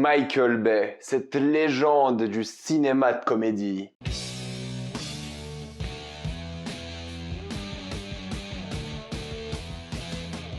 Michael Bay, cette légende du cinéma de comédie.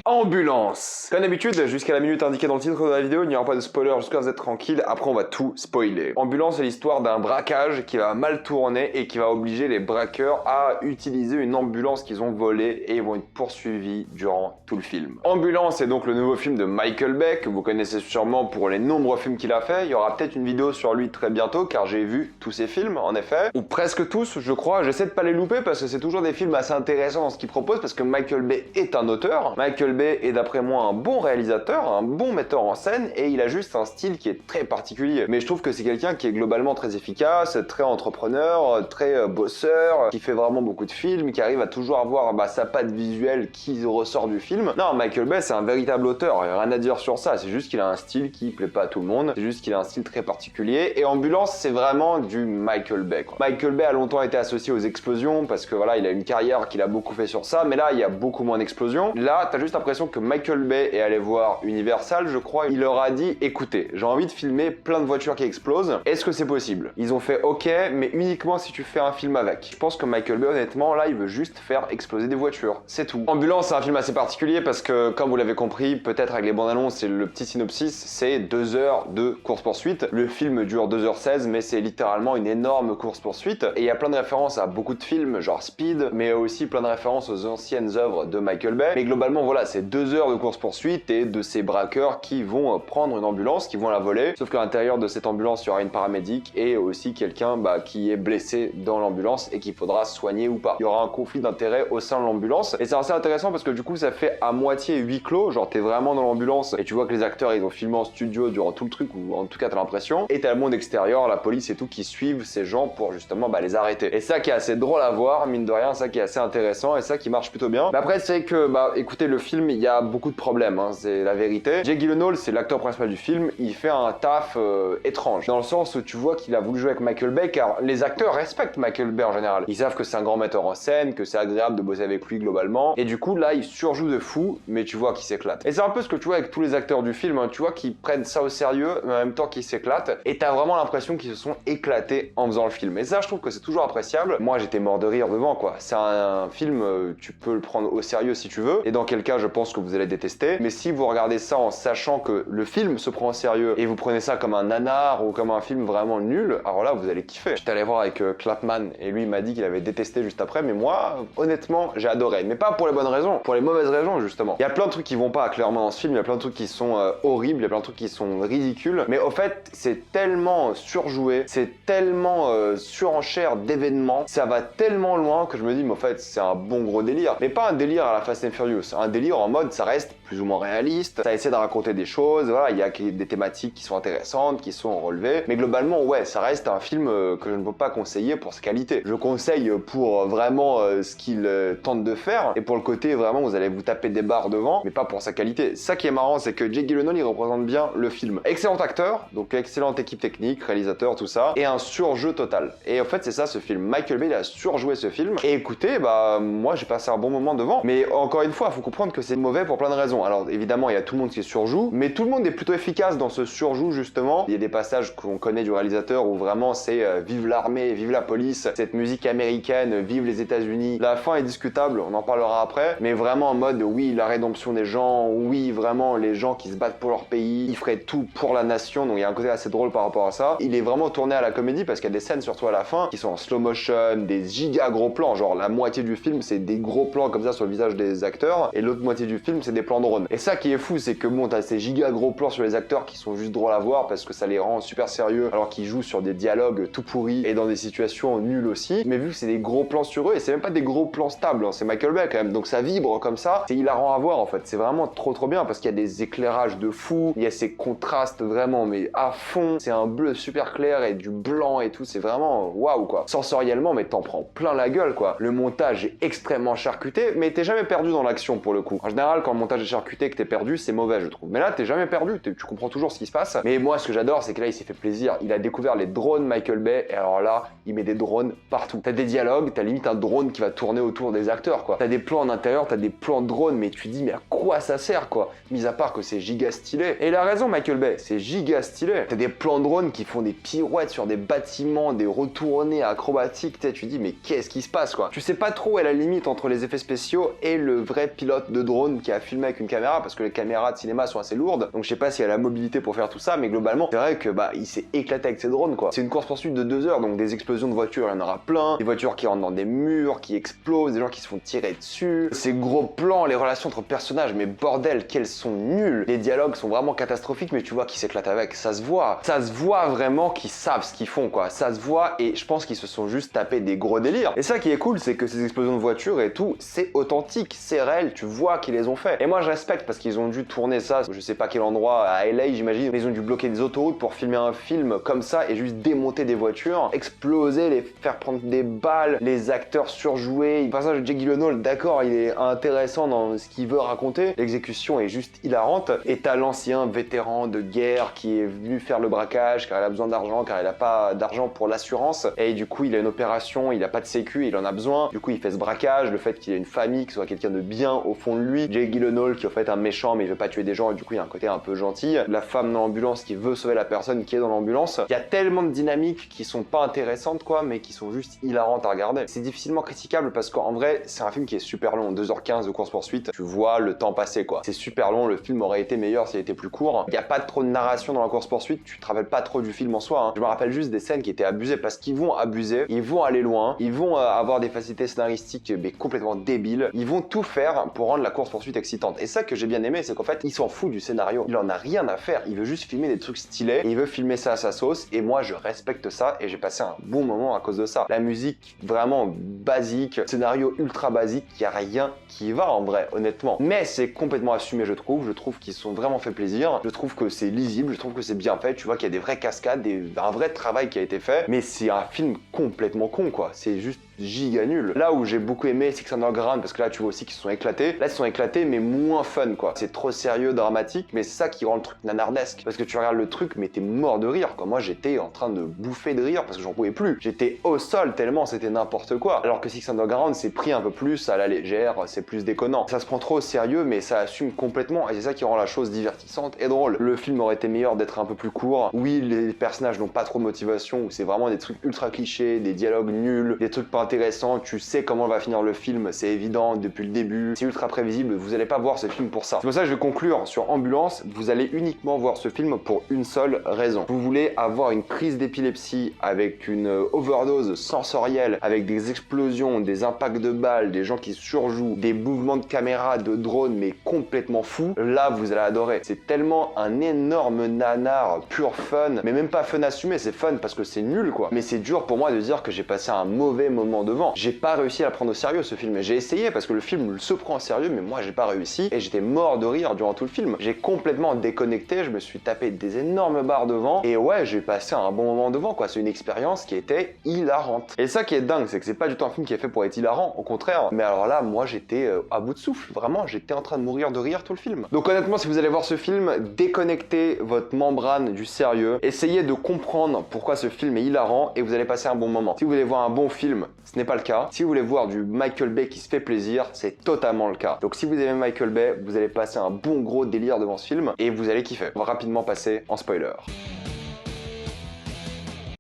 Ambulance. Comme d'habitude, jusqu'à la minute indiquée dans le titre de la vidéo, il n'y aura pas de spoiler jusqu'à vous êtes tranquille, après on va tout spoiler. Ambulance, c'est l'histoire d'un braquage qui va mal tourner et qui va obliger les braqueurs à utiliser une ambulance qu'ils ont volée et ils vont être poursuivis durant tout le film. Ambulance est donc le nouveau film de Michael Bay, que vous connaissez sûrement pour les nombreux films qu'il a fait. Il y aura peut-être une vidéo sur lui très bientôt car j'ai vu tous ses films en effet, ou presque tous je crois. J'essaie de pas les louper parce que c'est toujours des films assez intéressants dans ce qu'il propose parce que Michael Bay est un auteur. Michael Bay est d'après moi un bon réalisateur, un bon metteur en scène et il a juste un style qui est très particulier. Mais je trouve que c'est quelqu'un qui est globalement très efficace, très entrepreneur, très bosseur, qui fait vraiment beaucoup de films, qui arrive à toujours avoir sa patte visuelle qui ressort du film. Non, Michael Bay c'est un véritable auteur, il n'y a rien à dire sur ça, c'est juste qu'il a un style qui plaît pas à tout le monde, c'est juste qu'il a un style très particulier et Ambulance c'est vraiment du Michael Bay quoi. Michael Bay a longtemps été associé aux explosions parce que voilà, il a une carrière qu'il a beaucoup fait sur ça, mais là il y a beaucoup moins d'explosions. Là t'as juste l'impression que Michael Bay est allé voir Universal, je crois, il leur a dit écoutez, j'ai envie de filmer plein de voitures qui explosent, est-ce que c'est possible? Ils ont fait ok, mais uniquement si tu fais un film avec. Je pense que Michael Bay honnêtement là il veut juste faire exploser des voitures, c'est tout. Ambulance c'est un film assez particulier parce que comme vous l'avez compris, peut-être avec les bandes annonces et le petit synopsis, c'est 2 heures de course-poursuite. Le film dure 2h16 mais c'est littéralement une énorme course-poursuite et il y a plein de références à beaucoup de films genre Speed, mais aussi plein de références aux anciennes œuvres de Michael Bay. Mais globalement voilà, c'est 2 heures de course-poursuite et de ces braqueurs qui vont prendre une ambulance, qui vont la voler, sauf qu'à l'intérieur de cette ambulance il y aura une paramédic et aussi quelqu'un qui est blessé dans l'ambulance et qu'il faudra soigner ou pas. Il y aura un conflit d'intérêts au sein de l'ambulance et c'est assez intéressant parce que du coup ça fait à moitié huis clos, genre t'es vraiment dans l'ambulance et tu vois que les acteurs ils ont filmé en studio durant tout le truc, ou en tout cas t'as l'impression, et t'as le monde extérieur, la police et tout qui suivent ces gens pour justement les arrêter. Et ça qui est assez drôle à voir, mine de rien, ça qui est assez intéressant et ça qui marche plutôt bien. Mais après c'est que écoutez, le film il y a beaucoup de problèmes, hein, c'est la vérité. Jake Gyllenhaal c'est l'acteur principal du film, il fait un taf étrange, dans le sens où tu vois qu'il a voulu jouer avec Michael Bay car les acteurs respectent Michael Bay en général. Ils savent que c'est un grand metteur en scène, que c'est agréable de bosser avec lui globalement, et du coup là il surjoue de fou, mais tu vois qu'il s'éclate. Et c'est un peu ce que tu vois avec tous les acteurs du film, hein, tu vois qu'ils prennent ça au sérieux, mais en même temps qu'ils s'éclatent, et t'as vraiment l'impression qu'ils se sont éclatés en faisant le film. Et ça je trouve que c'est toujours appréciable. Moi j'étais mort de rire devant quoi. C'est un film, tu peux le prendre au sérieux si tu veux, et dans quel cas je pense que vous allez détester, mais si vous regardez ça en sachant que le film se prend au sérieux, et vous prenez ça comme un nanar ou comme un film vraiment nul, alors là vous allez kiffer. J'étais allé voir avec Clapman, et lui il m'a dit qu'il avait détesté juste après, mais moi honnêtement j'ai adoré, mais pas pour les bonnes raisons, pour les mauvaises raisons justement. Il y a plein de trucs qui vont pas clairement dans ce film, il y a plein de trucs qui sont horribles, il y a plein de trucs qui sont ridicules, mais au fait c'est tellement surjoué, c'est tellement surenchère d'événements, ça va tellement loin que je me dis mais au fait c'est un bon gros délire, mais pas un délire à la Fast and Furious, un délire en mode ça reste plus ou moins réaliste, ça essaie de raconter des choses, voilà, il y a des thématiques qui sont intéressantes, qui sont relevées, mais globalement ouais ça reste un film que je ne peux pas conseiller pour sa qualité. Je conseille pour vraiment ce qu'il tente de faire, et pour le côté vraiment vous allez vous taper des barres devant, mais pas pour sa qualité. Ça qui est marrant c'est que Jake Gyllenhaal il représente bien le film. Excellent acteur, donc excellente équipe technique, réalisateur, tout ça, et un surjeu total. Et en fait c'est ça ce film, Michael Bay il a surjoué ce film, et écoutez moi j'ai passé un bon moment devant, mais encore une fois faut comprendre que c'est mauvais pour plein de raisons. Alors évidemment il y a tout le monde qui surjoue, mais tout le monde est plutôt efficace dans ce surjoue justement. Il y a des passages qu'on connaît du réalisateur où vraiment c'est vive l'armée, vive la police, cette musique américaine, vive les États-Unis. La fin est discutable, on en parlera après, mais vraiment en mode oui la rédemption des gens, oui vraiment les gens qui se battent pour leur pays, ils feraient tout pour la nation, donc il y a un côté assez drôle par rapport à ça. Il est vraiment tourné à la comédie parce qu'il y a des scènes surtout à la fin qui sont en slow motion, des giga gros plans, genre la moitié du film c'est des gros plans comme ça sur le visage des acteurs et l'autre moitié du film c'est des plans drone. Et ça qui est fou c'est que bon t'as ces giga gros plans sur les acteurs qui sont juste drôles à voir parce que ça les rend super sérieux alors qu'ils jouent sur des dialogues tout pourris et dans des situations nulles aussi, mais vu que c'est des gros plans sur eux et c'est même pas des gros plans stables, hein, c'est Michael Bay quand même, donc ça vibre comme ça, c'est hilarant à voir en fait, c'est vraiment trop bien parce qu'il y a des éclairages de fou, il y a ces contrastes vraiment mais à fond, c'est un bleu super clair et du blanc et tout, c'est vraiment waouh quoi. Sensoriellement mais t'en prends plein la gueule quoi. Le montage est extrêmement charcuté mais t'es jamais perdu dans l'action pour le coup. En général quand le montage est charcuté, que t'es perdu, c'est mauvais, je trouve. Mais là, t'es jamais perdu, tu comprends toujours ce qui se passe. Mais moi, ce que j'adore, c'est que là, il s'est fait plaisir. Il a découvert les drones Michael Bay, et alors là, il met des drones partout. T'as des dialogues, t'as limite un drone qui va tourner autour des acteurs, quoi. T'as des plans en intérieur, t'as des plans de drone, mais tu dis, mais à quoi ça sert, quoi? Mis à part que c'est giga stylé. Et il a raison, Michael Bay, c'est giga stylé. T'as des plans de drone qui font des pirouettes sur des bâtiments, des retournées acrobatiques, tu dis, mais qu'est-ce qui se passe, quoi? Tu sais pas trop où est la limite entre les effets spéciaux et le vrai pilote de drone qui a filmé avec une caméra, parce que les caméras de cinéma sont assez lourdes, donc je sais pas s'il y a la mobilité pour faire tout ça, mais globalement, c'est vrai que il s'est éclaté avec ses drones, quoi. C'est une course-poursuite de 2 heures, donc des explosions de voitures, il y en aura plein, des voitures qui rentrent dans des murs, qui explosent, des gens qui se font tirer dessus, ces gros plans, les relations entre personnages, mais bordel, qu'elles sont nulles. Les dialogues sont vraiment catastrophiques, mais tu vois qu'ils s'éclatent avec, ça se voit vraiment qu'ils savent ce qu'ils font, quoi. Ça se voit, et je pense qu'ils se sont juste tapés des gros délires. Et ça qui est cool, c'est que ces explosions de voitures et tout, c'est authentique, c'est réel, tu vois qu'ils les ont fait. Et moi je respecte parce qu'ils ont dû tourner ça, je sais pas quel endroit, à LA j'imagine, mais ils ont dû bloquer des autoroutes pour filmer un film comme ça et juste démonter des voitures, exploser, les faire prendre des balles, les acteurs surjoués. Le personnage de Jake Gyllenhaal, d'accord, il est intéressant dans ce qu'il veut raconter, l'exécution est juste hilarante, et t'as l'ancien vétéran de guerre qui est venu faire le braquage car il a besoin d'argent, car il a pas d'argent pour l'assurance, et du coup il a une opération, il a pas de sécu, il en a besoin, du coup il fait ce braquage, le fait qu'il ait une famille, qu'il soit quelqu'un de bien au fond de lui, Jake Gyllenhaal qui est en fait un méchant mais il veut pas tuer des gens et du coup il y a un côté un peu gentil, la femme dans l'ambulance qui veut sauver la personne qui est dans l'ambulance, il y a tellement de dynamiques qui sont pas intéressantes quoi, mais qui sont juste hilarantes à regarder. C'est difficilement critiquable parce qu'en vrai c'est un film qui est super long, 2h15 de course-poursuite, tu vois le temps passer quoi, c'est super long, le film aurait été meilleur s'il était plus court, il y a pas trop de narration dans la course-poursuite, tu te rappelles pas trop du film en soi, hein. Je me rappelle juste des scènes qui étaient abusées parce qu'ils vont abuser, ils vont aller loin, ils vont avoir des facilités scénaristiques mais complètement débiles, ils vont tout faire pour rendre la course-poursuite excitante. Et ça que j'ai bien aimé, c'est qu'en fait, il s'en fout du scénario, il en a rien à faire, il veut juste filmer des trucs stylés, et il veut filmer ça à sa sauce, et moi je respecte ça, et j'ai passé un bon moment à cause de ça. La musique vraiment basique, scénario ultra basique, il y a rien qui va en vrai, honnêtement. Mais c'est complètement assumé, je trouve qu'ils se sont vraiment fait plaisir, je trouve que c'est lisible, je trouve que c'est bien fait, tu vois qu'il y a des vraies cascades, un vrai travail qui a été fait, mais c'est un film complètement con quoi, c'est juste giga nul. Là où j'ai beaucoup aimé Six Underground, parce que là tu vois aussi qu'ils se sont éclatés, là ils se sont éclatés mais moins fun quoi. C'est trop sérieux, dramatique, mais c'est ça qui rend le truc nanardesque, parce que tu regardes le truc mais t'es mort de rire quoi. Moi j'étais en train de bouffer de rire parce que j'en pouvais plus, j'étais au sol tellement c'était n'importe quoi, alors que Six Underground c'est pris un peu plus à la légère, c'est plus déconnant, ça se prend trop au sérieux mais ça assume complètement, et c'est ça qui rend la chose divertissante et drôle. Le film aurait été meilleur d'être un peu plus court, oui les personnages n'ont pas trop de motivation, ou c'est vraiment des trucs ultra clichés, des dialogues nuls, des trucs pas intéressant, tu sais comment va finir le film, c'est évident depuis le début, c'est ultra prévisible, vous allez pas voir ce film pour ça. C'est pour ça que je vais conclure sur Ambulance, vous allez uniquement voir ce film pour une seule raison. Vous voulez avoir une crise d'épilepsie avec une overdose sensorielle, avec des explosions, des impacts de balles, des gens qui surjouent, des mouvements de caméra, de drone, mais complètement fous, là vous allez adorer. C'est tellement un énorme nanar, pur fun, mais même pas fun assumé, c'est fun parce que c'est nul quoi. Mais c'est dur pour moi de dire que j'ai passé un mauvais moment devant. J'ai pas réussi à le prendre au sérieux ce film. J'ai essayé parce que le film se prend au sérieux, mais moi j'ai pas réussi et j'étais mort de rire durant tout le film. J'ai complètement déconnecté, je me suis tapé des énormes barres devant et ouais, j'ai passé un bon moment devant quoi. C'est une expérience qui était hilarante. Et ça qui est dingue, c'est que c'est pas du tout un film qui est fait pour être hilarant, au contraire. Mais alors là, moi j'étais à bout de souffle, vraiment, j'étais en train de mourir de rire tout le film. Donc honnêtement, si vous allez voir ce film, déconnectez votre membrane du sérieux, essayez de comprendre pourquoi ce film est hilarant et vous allez passer un bon moment. Si vous voulez voir un bon film, ce n'est pas le cas. Si vous voulez voir du Michael Bay qui se fait plaisir, c'est totalement le cas. Donc si vous aimez Michael Bay, vous allez passer un bon gros délire devant ce film et vous allez kiffer. On va rapidement passer en spoiler.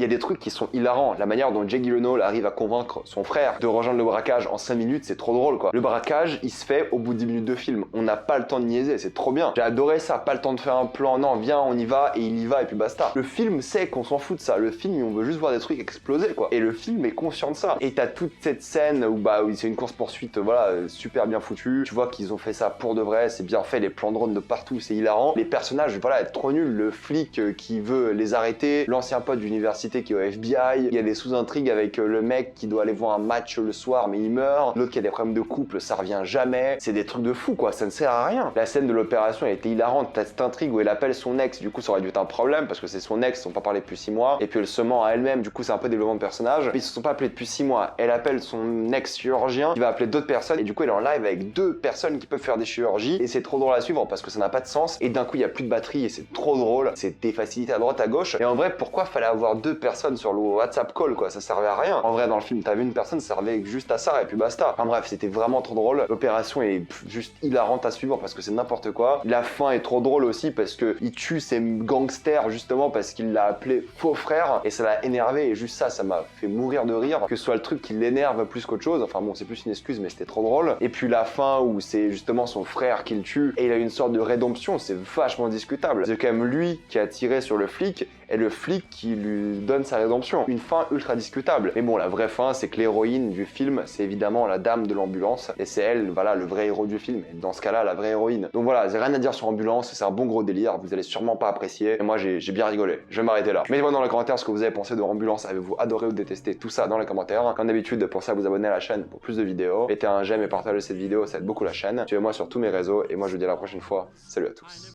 Il y a des trucs qui sont hilarants. La manière dont Jake Gyllenhaal arrive à convaincre son frère de rejoindre le braquage en 5 minutes, c'est trop drôle quoi. Le braquage, il se fait au bout de 10 minutes de film. On n'a pas le temps de niaiser, c'est trop bien. J'ai adoré ça, pas le temps de faire un plan, non, viens, on y va, et il y va, et puis basta. Le film sait qu'on s'en fout de ça. Le film, on veut juste voir des trucs exploser quoi. Et le film est conscient de ça. Et t'as toute cette scène où c'est une course-poursuite, voilà, super bien foutue. Tu vois qu'ils ont fait ça pour de vrai, c'est bien fait, les plans de drone de partout, c'est hilarant. Les personnages, voilà, trop nuls. Le flic qui veut les arrêter, l'ancien pote d'université identité qui est au FBI, il y a des sous-intrigues avec le mec qui doit aller voir un match le soir mais il meurt, l'autre qui a des problèmes de couple, ça revient jamais, c'est des trucs de fou quoi, ça ne sert à rien. La scène de l'opération était hilarante, t'as cette intrigue où elle appelle son ex, du coup ça aurait dû être un problème parce que c'est son ex, ils sont pas parlé depuis 6 mois, et puis elle se ment à elle-même, du coup c'est un peu développement de personnage, mais ils se sont pas appelés depuis 6 mois, elle appelle son ex-chirurgien, qui va appeler d'autres personnes, et du coup elle est en live avec 2 personnes qui peuvent faire des chirurgies, et c'est trop drôle à suivre parce que ça n'a pas de sens, et d'un coup il y a plus de batterie et c'est trop drôle, c'est des facilités à droite à gauche, et en vrai pourquoi fallait avoir 2 personnes sur le WhatsApp call quoi, ça servait à rien. En vrai dans le film t'avais une personne, ça servait juste à ça et puis basta. Enfin bref, c'était vraiment trop drôle, l'opération est juste hilarante à suivre parce que c'est n'importe quoi, la fin est trop drôle aussi parce que il tue ses gangsters justement parce qu'il l'a appelé faux frère, et ça l'a énervé, et juste ça m'a fait mourir de rire, que ce soit le truc qui l'énerve plus qu'autre chose, enfin bon c'est plus une excuse mais c'était trop drôle. Et puis la fin où c'est justement son frère qui le tue et il a une sorte de rédemption, c'est vachement discutable. C'est quand même lui qui a tiré sur le flic et le flic qui lui donne sa rédemption. Une fin ultra discutable. Mais bon, la vraie fin, c'est que l'héroïne du film, c'est évidemment la dame de l'ambulance, et c'est elle, voilà, le vrai héros du film, et dans ce cas-là, la vraie héroïne. Donc voilà, j'ai rien à dire sur Ambulance, c'est un bon gros délire, vous allez sûrement pas apprécier, et moi j'ai bien rigolé. Je vais m'arrêter là. Mettez-moi dans les commentaires ce que vous avez pensé de Ambulance, avez-vous adoré ou détesté, tout ça dans les commentaires. Comme d'habitude, pensez à vous abonner à la chaîne pour plus de vidéos, mettez un j'aime et partagez cette vidéo, ça aide beaucoup la chaîne. Suivez-moi sur tous mes réseaux, et moi je vous dis à la prochaine fois. Salut à tous.